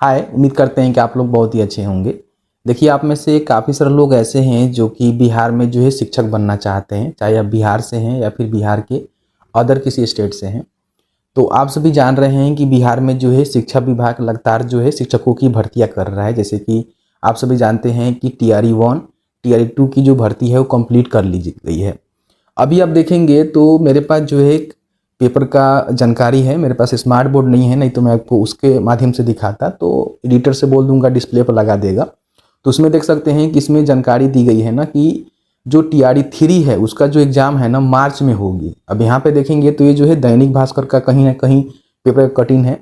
हाय, उम्मीद करते हैं कि आप लोग बहुत ही अच्छे होंगे। देखिए, आप में से काफ़ी सारे लोग ऐसे हैं जो कि बिहार में जो है शिक्षक बनना चाहते हैं, चाहे आप बिहार से हैं या फिर बिहार के अदर किसी स्टेट से हैं। तो आप सभी जान रहे हैं कि बिहार में जो है शिक्षा विभाग लगातार जो है शिक्षकों की भर्तियां कर रहा है। जैसे कि आप सभी जानते हैं कि TRE 1, TRE 2 की जो भर्ती है वो कंप्लीट कर ली गई है। अभी आप देखेंगे तो मेरे पास जो है पेपर का जानकारी है, मेरे पास स्मार्ट बोर्ड नहीं है, नहीं तो मैं आपको उसके माध्यम से दिखाता, तो एडिटर से बोल दूंगा डिस्प्ले पर लगा देगा। तो उसमें देख सकते हैं कि इसमें जानकारी दी गई है ना कि जो TRE 3 है उसका जो एग्ज़ाम है ना मार्च में होगी। अब यहाँ पे देखेंगे तो ये जो है दैनिक भास्कर का कहीं ना कहीं पेपर कटिंग है,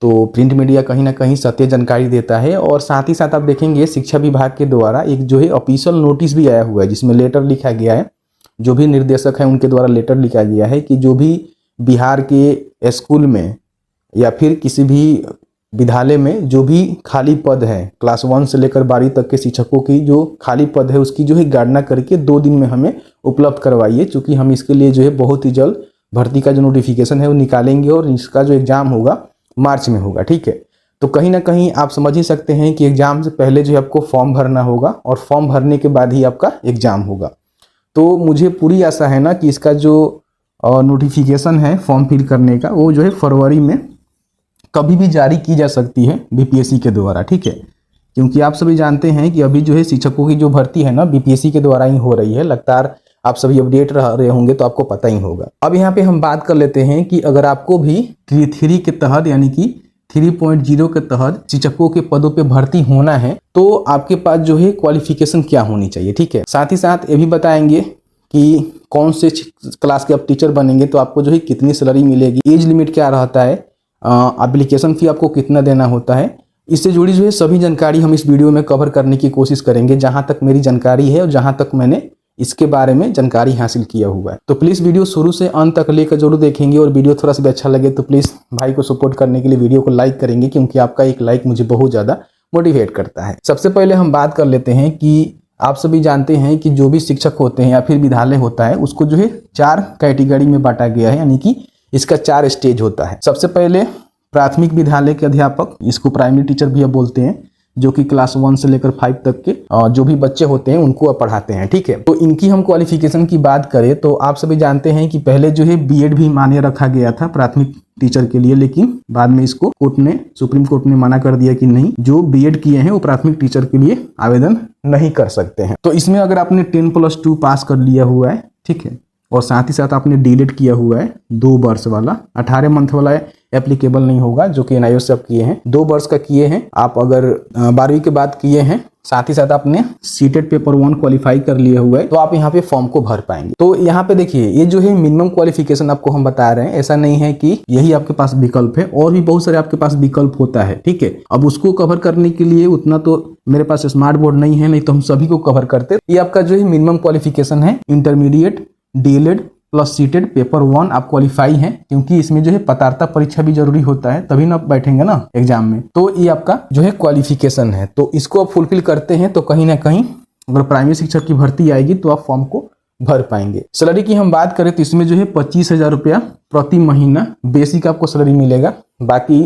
तो प्रिंट मीडिया कहीं ना कहीं सत्य जानकारी देता है। और साथ ही साथ आप देखेंगे शिक्षा विभाग के द्वारा एक जो है ऑफिशियल नोटिस भी आया हुआ है, जिसमें लेटर लिखा गया है, जो भी निर्देशक हैं उनके द्वारा लेटर लिखा गया है कि जो भी बिहार के स्कूल में या फिर किसी भी विद्यालय में जो भी खाली पद है, क्लास 1 से लेकर 12वीं तक के शिक्षकों की जो खाली पद है उसकी जो है गणना करके 2 दिन में हमें उपलब्ध करवाइए, क्योंकि हम इसके लिए जो है बहुत ही जल्द भर्ती का जो नोटिफिकेशन है वो निकालेंगे और इसका जो एग्ज़ाम होगा मार्च में होगा। ठीक है, तो कहीं ना कहीं आप समझ ही सकते हैं कि एग्ज़ाम से पहले जो है आपको फॉर्म भरना होगा और फॉर्म भरने के बाद ही आपका एग्ज़ाम होगा। तो मुझे पूरी आशा है ना कि इसका जो नोटिफिकेशन है फॉर्म फिल करने का वो जो है फरवरी में कभी भी जारी की जा सकती है BPSC के द्वारा। ठीक है, क्योंकि आप सभी जानते हैं कि अभी जो है शिक्षकों की जो भर्ती है ना BPSC के द्वारा ही हो रही है। लगातार आप सभी अपडेट रह रहे होंगे तो आपको पता ही होगा। अब यहाँ पे हम बात कर लेते हैं कि अगर आपको भी 3 के तहत यानी कि 3.0 के तहत शिक्षकों के पदों पे भर्ती होना है तो आपके पास जो है क्वालिफिकेशन क्या होनी चाहिए। ठीक है, साथ ही साथ ये भी बताएंगे कि कौन से क्लास के आप टीचर बनेंगे तो आपको जो है कितनी सैलरी मिलेगी, एज लिमिट क्या रहता है, एप्लीकेशन फी आपको कितना देना होता है। इससे जुड़ी जो है सभी जानकारी हम इस वीडियो में कवर करने की कोशिश करेंगे, जहां तक मेरी जानकारी है और जहां तक मैंने इसके बारे में जानकारी हासिल किया हुआ है। तो प्लीज़ वीडियो शुरू से अंत तक लेकर जरूर देखेंगे और वीडियो थोड़ा सा भी अच्छा लगे तो प्लीज़ भाई को सपोर्ट करने के लिए वीडियो को लाइक करेंगे, क्योंकि आपका एक लाइक मुझे बहुत ज़्यादा मोटिवेट करता है। सबसे पहले हम बात कर लेते हैं कि आप सभी जानते हैं कि जो भी शिक्षक होते हैं या फिर विद्यालय होता है उसको जो है 4 कैटेगरी में बांटा गया है, यानी कि इसका 4 स्टेज होता है। सबसे पहले प्राथमिक विद्यालय के अध्यापक, इसको प्राइमरी टीचर भी अब बोलते हैं, जो कि क्लास 1 से लेकर 5 तक के जो भी बच्चे होते हैं उनको पढ़ाते हैं। ठीक है, तो इनकी हम क्वालिफिकेशन की बात करें तो आप सभी जानते हैं कि पहले जो है B.Ed भी मान्य रखा गया था प्राथमिक टीचर के लिए, लेकिन बाद में इसको सुप्रीम कोर्ट ने मना कर दिया कि नहीं, जो B.Ed किए हैं वो प्राथमिक टीचर के लिए आवेदन नहीं कर सकते हैं। तो इसमें अगर आपने 10+2 पास कर लिया हुआ है, ठीक है, और साथ ही साथ आपने D.Ed किया हुआ है 2 वर्ष वाला, 18 मंथ वाला एप्लीकेबल नहीं होगा, जो कि NIO से आप किए हैं, 2 वर्ष का किए हैं आप, अगर 12वीं के बाद किए हैं, साथ ही साथ आपने सीटेट पेपर 1 क्वालिफाई कर लिया हुआ है, तो आप यहाँ पे फॉर्म को भर पाएंगे। तो यहाँ पे देखिए ये जो है मिनिमम क्वालिफिकेशन आपको हम बता रहे हैं, ऐसा नहीं है कि यही आपके पास विकल्प है, और भी बहुत सारे आपके पास विकल्प होता है। ठीक है, अब उसको कवर करने के लिए उतना तो मेरे पास स्मार्ट बोर्ड नहीं है, नहीं तो हम सभी को कवर करते। ये आपका जो है मिनिमम क्वालिफिकेशन है, intermediate DLED plus seated paper 1 आप क्वालिफाई हैं, क्योंकि इसमें जो है पात्रता परीक्षा भी जरूरी होता है, तभी ना आप बैठेंगे ना एग्जाम में। तो ये आपका जो है क्वालिफिकेशन है, तो इसको आप फुलफिल करते हैं तो कहीं ना कहीं अगर प्राइमरी शिक्षक की भर्ती आएगी तो आप फॉर्म को भर पाएंगे। सैलरी की हम बात करें तो इसमें जो है 25,000 रुपया प्रति महीना बेसिक आपको सैलरी मिलेगा, बाकी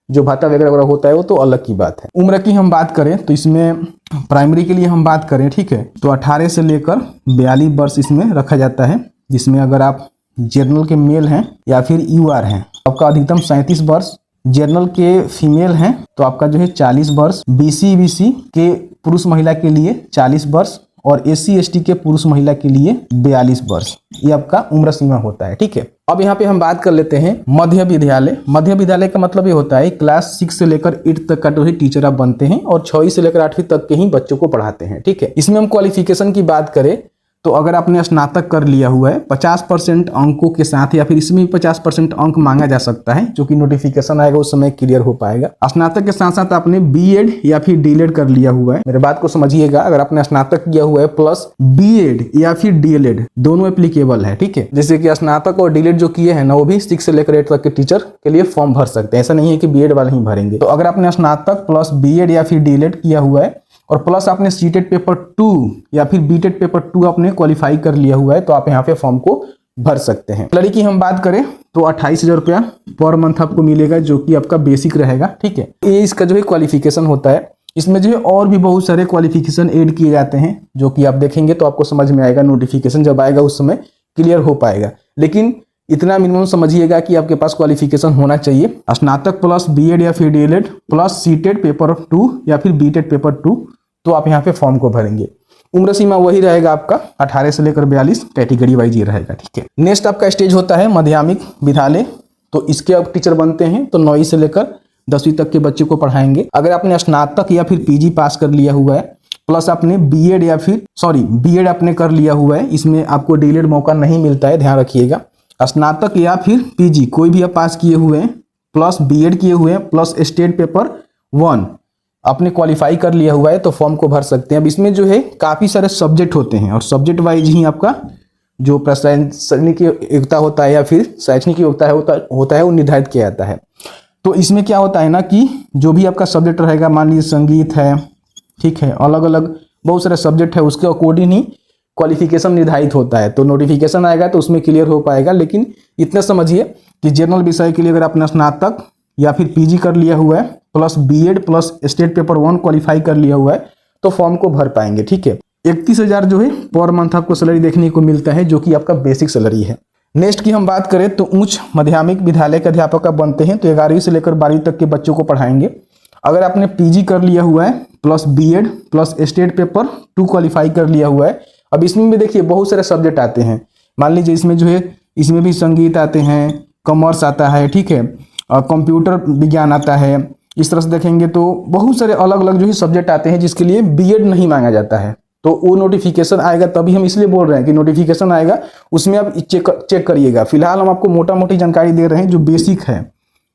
जो भाता वगैरह होता है वो तो अलग की बात है। उम्र की हम बात करें तो इसमें प्राइमरी के लिए हम बात करें, ठीक है, तो 18 से लेकर 42 वर्ष इसमें रखा जाता है, जिसमें अगर आप जनरल के मेल हैं या फिर UR हैं आपका अधिकतम 37 वर्ष, जनरल के फीमेल हैं तो आपका जो है 40 वर्ष, BC के पुरुष महिला के लिए 40 वर्ष और SC/ST के पुरुष महिला के लिए 42 वर्ष, ये आपका उम्र सीमा होता है। ठीक है, अब यहाँ पे हम बात कर लेते हैं मध्य विद्यालय। मध्य विद्यालय का मतलब ये होता है क्लास 6 से लेकर 8 तक का जो है टीचर आप बनते हैं और 6वीं से लेकर 8वीं तक के ही बच्चों को पढ़ाते हैं। ठीक है, इसमें हम क्वालिफिकेशन की बात करें तो अगर आपने स्नातक कर लिया हुआ है 50% अंकों के साथ, या फिर इसमें भी 50% अंक मांगा जा सकता है, जो कि नोटिफिकेशन आएगा उस समय क्लियर हो पाएगा। स्नातक के साथ साथ आपने B.Ed या फिर D.LED कर लिया हुआ है, मेरे बात को समझिएगा, अगर आपने स्नातक किया हुआ है प्लस B.Ed या फिर D.LED दोनों एप्लीकेबल है। ठीक है, जैसे कि स्नातक और D.LED जो किए हैं ना वो भी 6 से लेकर 8 तक के टीचर के लिए फॉर्म भर सकते हैं, ऐसा नहीं है कि B.Ed वाले ही भरेंगे। तो अगर आपने स्नातक प्लस B.Ed या फिर D.LED किया हुआ है और प्लस आपने सीटेट पेपर 2 या फिर BTET पेपर 2 आपने क्वालिफाई कर लिया हुआ है तो आप यहाँ पे फॉर्म को भर सकते हैं। सैलरी की हम बात करें तो 28,000 रुपया पर मंथ आपको मिलेगा, जो कि आपका बेसिक रहेगा। ठीक है, ये इसका जो है क्वालिफिकेशन होता है। इसमें जो है और भी बहुत सारे क्वालिफिकेशन ऐड किए जाते हैं, जो कि आप देखेंगे तो आपको समझ में आएगा। नोटिफिकेशन जब आएगा उस समय क्लियर हो पाएगा, लेकिन इतना मिनिमम समझिएगा कि आपके पास क्वालिफिकेशन होना चाहिए स्नातक प्लस बीएड या फिर डीएलएड प्लस सीटेड पेपर 2 या फिर बीटेड पेपर 2, तो आप यहाँ पे फॉर्म को भरेंगे। उम्र सीमा वही रहेगा आपका 18 से लेकर 42, कैटेगरी वाइज ये रहेगा। ठीक है, नेक्स्ट आपका स्टेज होता है माध्यमिक विद्यालय। तो इसके आप टीचर बनते हैं तो 9वीं से लेकर 10वीं तक के बच्चे को पढ़ाएंगे। अगर आपने स्नातक या फिर पीजी पास कर लिया हुआ है, प्लस आपने बीएड आपने कर लिया हुआ है, इसमें आपको डीएलएड मौका नहीं मिलता है, ध्यान रखिएगा। स्नातक या फिर पीजी कोई भी आप पास किए हुए हैं, प्लस बीएड किए हुए हैं, प्लस स्टेट पेपर 1 आपने क्वालिफाई कर लिया हुआ है, तो फॉर्म को भर सकते हैं। अब इसमें जो है काफ़ी सारे सब्जेक्ट होते हैं और सब्जेक्ट वाइज ही आपका जो प्रशासनिक योग्यता होता है या फिर शैक्षणिक योग्यता होता है वो निर्धारित किया जाता है। तो इसमें क्या होता है ना कि जो भी आपका सब्जेक्ट रहेगा, मान लीजिए संगीत है, ठीक है, अलग अलग बहुत सारे सब्जेक्ट है, उसके अकॉर्डिंग ही क्वालिफिकेशन निर्धारित होता है। तो नोटिफिकेशन आएगा तो उसमें क्लियर हो पाएगा। लेकिन इतना समझिए कि जनरल विषय के लिए अगर आपने स्नातक या फिर पीजी कर लिया हुआ है, plus BEd plus state paper 1 qualify कर लिया हुआ है, तो फॉर्म को भर पाएंगे। ठीक है, 31,000 जो है पर मंथ आपको सैलरी देखने को मिलता है, जो कि आपका बेसिक सैलरी है। नेक्स्ट की हम बात करें तो उच्च माध्यमिक विद्यालय के अध्यापक आप बनते हैं, तो 11वीं से लेकर 12वीं तक के बच्चों को पढ़ाएंगे। अगर आपने पीजी कर लिया हुआ है, plus BEd plus state paper 2 qualify कर लिया हुआ है। अब इसमें भी देखिए बहुत सारे सब्जेक्ट आते हैं। मान लीजिए इसमें जो है, इसमें भी संगीत आते हैं, कॉमर्स आता है, ठीक है, कंप्यूटर विज्ञान आता है। इस तरह से देखेंगे तो बहुत सारे अलग अलग जो है सब्जेक्ट आते हैं जिसके लिए बीएड नहीं मांगा जाता है। तो वो नोटिफिकेशन आएगा, तभी हम इसलिए बोल रहे हैं कि नोटिफिकेशन आएगा, उसमें आप चेक करिएगा। फिलहाल हम आपको मोटा मोटी जानकारी दे रहे हैं जो बेसिक है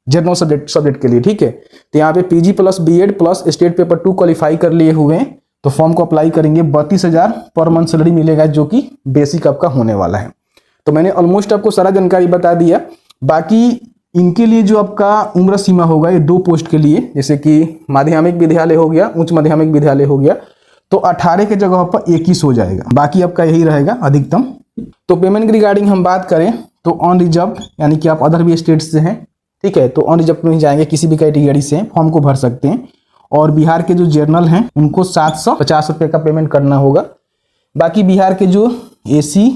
जनरल सब्जेक्ट के लिए। ठीक है, तो यहाँ पे PG plus BEd plus state paper 2 qualify कर लिए हुए हैं, तो फॉर्म को अप्लाई करेंगे। 32,000 पर मंथ सैलरी मिलेगा, जो कि बेसिक आपका होने वाला है। तो मैंने ऑलमोस्ट आपको सारा जानकारी बता दिया। बाकी इनके लिए जो आपका उम्र सीमा होगा, ये 2 पोस्ट के लिए, जैसे कि माध्यमिक विद्यालय हो गया, उच्च माध्यमिक विद्यालय हो गया, तो 18 के जगह पर 21 हो जाएगा। बाकी आपका यही रहेगा अधिकतम। तो पेमेंट की रिगार्डिंग हम बात करें तो ऑन रिजर्व, यानी कि आप अदर भी स्टेट से हैं, ठीक है, तो ऑन रिजर्व में जाएंगे, किसी भी कैटेगरी से फॉर्म को भर सकते हैं। और बिहार के जो जर्नल हैं उनको 750 रुपये का पेमेंट करना होगा। बाकी बिहार के जो एसी,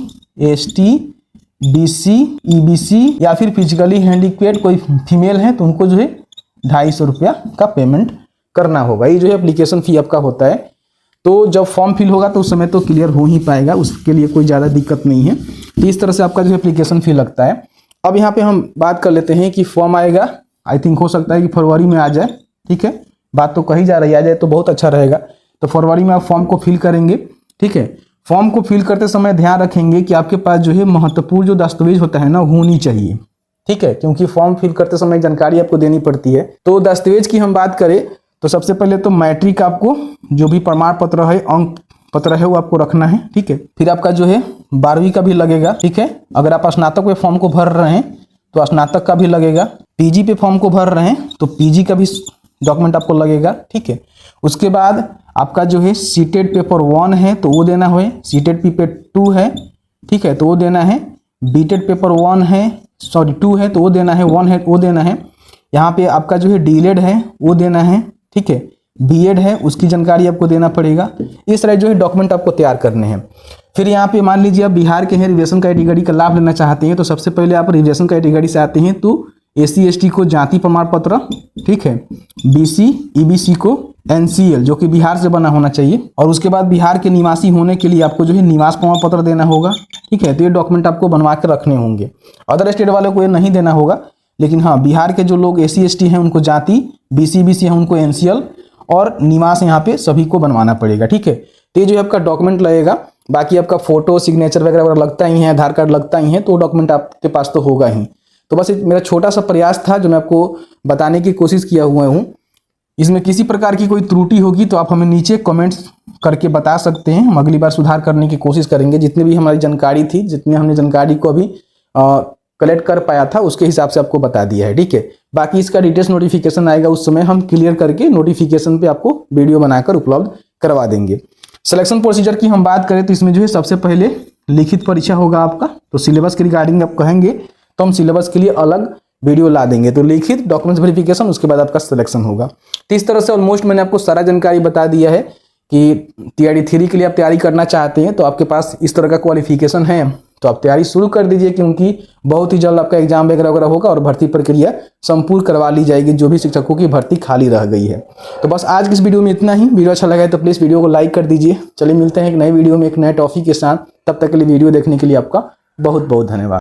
एसटी, बीसी, ईबीसी या फिर फिजिकली हैंडीकैप्ड कोई फीमेल है, तो उनको जो है 250 रुपया का पेमेंट करना होगा। ये जो है एप्लीकेशन फी आपका होता है। तो जब फॉर्म फिल होगा तो उस समय तो क्लियर हो ही पाएगा, उसके लिए कोई ज़्यादा दिक्कत नहीं है। तो इस तरह से आपका जो एप्लीकेशन फी लगता है। अब यहाँ पे हम बात कर लेते हैं कि फॉर्म आएगा, आई थिंक हो सकता है कि फरवरी में आ जाए। ठीक है, बात तो कही जा रही है, आ जाए तो बहुत अच्छा रहेगा। तो फरवरी में आप फॉर्म को फिल करेंगे। ठीक है, फॉर्म को फिल करते समय ध्यान रखेंगे कि आपके पास जो है महत्वपूर्ण जो दस्तावेज होता है ना, होनी चाहिए। ठीक है, क्योंकि फॉर्म फिल करते समय जानकारी आपको देनी पड़ती है। तो दस्तावेज की हम बात करें तो सबसे पहले तो मैट्रिक, आपको जो भी प्रमाण पत्र है, अंक पत्र है, वो आपको रखना है। ठीक है, फिर आपका जो है 12वीं का भी लगेगा। ठीक है, अगर आप स्नातक पे फॉर्म को भर रहे हैं तो स्नातक का भी लगेगा। पीजी पे फॉर्म को भर रहे हैं तो पीजी का भी डॉक्यूमेंट आपको लगेगा। ठीक है, उसके बाद आपका जो है सीटेड पेपर 1 है तो वो देना है, सीटेड पेपर 2 है, ठीक है, तो वो देना है। बीटेड पेपर 2 है तो वो देना है, 1 है वो देना है। यहाँ पे आपका जो है डीएलएड है वो देना है। ठीक है, बीएड है उसकी जानकारी आपको देना पड़ेगा। इस तरह जो है डॉक्यूमेंट आपको तैयार करने हैं। फिर यहाँ पे मान लीजिए आप बिहार के हैं, रिजर्वेशन कैटेगरी का लाभ लेना चाहते हैं, तो सबसे पहले आप रिजर्वेशन कैटेगरी से आते हैं तो एससी एसटी को जाति प्रमाण पत्र, ठीक है, बीसी ईबीसी को एनसीएल जो कि बिहार से बना होना चाहिए, और उसके बाद बिहार के निवासी होने के लिए आपको जो है निवास प्रमाण पत्र देना होगा। ठीक है, तो ये डॉक्यूमेंट आपको बनवा के रखने होंगे। अदर स्टेट वालों को ये नहीं देना होगा, लेकिन हाँ बिहार के जो लोग एससी एसटी हैं उनको जाति, बीसी ईबीसी हैं उनको एनसीएल, और निवास यहाँ पे सभी को बनवाना पड़ेगा। ठीक है, तो ये जो आपका डॉक्यूमेंट लगेगा। बाकी आपका फोटो सिग्नेचर वगैरह लगता ही है, आधार कार्ड लगता ही है, तो डॉक्यूमेंट आपके पास तो होगा ही। तो बस मेरा छोटा सा प्रयास था जो मैं आपको बताने की कोशिश किया हुआ हूँ। इसमें किसी प्रकार की कोई त्रुटि होगी तो आप हमें नीचे कमेंट्स करके बता सकते हैं, हम अगली बार सुधार करने की कोशिश करेंगे। जितनी भी हमारी जानकारी थी, जितने हमने जानकारी को अभी कलेक्ट कर पाया था उसके हिसाब से आपको बता दिया है। ठीक है, बाकी इसका डिटेल्स नोटिफिकेशन आएगा, उस समय हम क्लियर करके नोटिफिकेशन पे आपको वीडियो बनाकर उपलब्ध करवा देंगे। सिलेक्शन प्रोसीजर की हम बात करें तो इसमें जो है सबसे पहले लिखित परीक्षा होगा आपका, तो सिलेबस के रिगार्डिंग आप कहेंगे तो हम सिलेबस के लिए अलग वीडियो ला देंगे। तो लिखित, डॉक्यूमेंट्स वेरिफिकेशन, उसके बाद आपका सिलेक्शन होगा। तो इस तरह से ऑलमोस्ट मैंने आपको सारा जानकारी बता दिया है कि TRD 3 के लिए आप तैयारी करना चाहते हैं तो आपके पास इस तरह का क्वालिफिकेशन है तो आप तैयारी शुरू कर दीजिए, क्योंकि बहुत ही जल्द आपका एग्जाम वगैरह होगा और भर्ती प्रक्रिया संपूर्ण करवा ली जाएगी, जो भी शिक्षकों की भर्ती खाली रह गई है। तो बस आज की इस वीडियो में इतना ही। वीडियो अच्छा लगा है तो प्लीज़ वीडियो को लाइक कर दीजिए। चलिए मिलते हैं एक नए वीडियो में एक नए टॉपिक के साथ। तब तक के लिए वीडियो देखने के लिए आपका बहुत बहुत धन्यवाद।